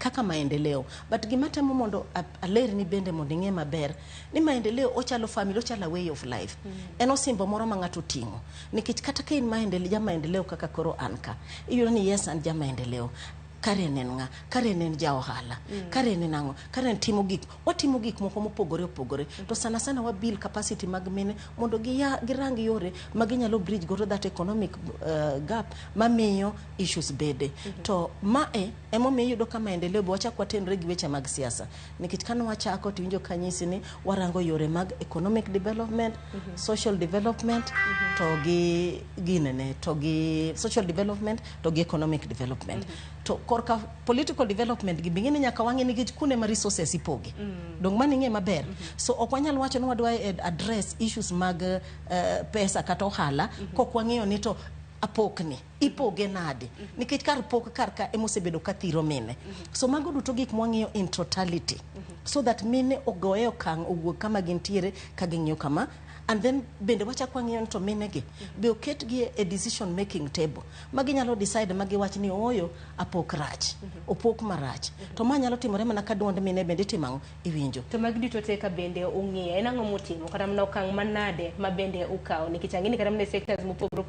kaka maendeleo. But gimatemo mondo aler ni bende mondo ing'e maber ni maendeleo ochalo family, ochalo way of life. En osimbo moro ma ng'ato ting'o. Nikech kata ka in maendeleo kaka koro anka. Iyudo ni yes an ja maendeleo. Caren en nga, Caren en ja ohala, Caren en ang'o, Caren watimo gik moko mopogore. To sana wa build capacity mag mine mondo girang yore maginyalo bridge goto that economic gap mamiyo issues bede. To mae emomiyo iyudo ka maendeleo be wachak watenre gi weche mag siasa. Nikech kane wachako to winjo kanyisi ni warango yore mag economic development, social development, to gi social development to gi economic development. To korka political development gi bingine nyaka wangi ni kune ma resources ipoge. Dong mani ng'e maber. So ok wanyal wacho ni wadwa address issues mag pesa kata ohala kok wang'eyo ni to apokni ipoge nade. Nikech kar pok kar ka emosebedo ka thiro mine. So mago duto gik mwang'iyo in totality. So that mine ogoye okang' owuok kama gintiere ka ging'iyo kama. And then bende wachak wang'iyo to minegi be oket gi a decision making table magi nyalo decide magi wach ni oyo apok rach opok marach to ma nyalo timore mana ka duond mine bende timango iwinjo to magi dito te ka bende ung'iyo en ang'o motimo kata mana okang' manade ma bende ukawo nikech ang'ini kata mana sectors mopogore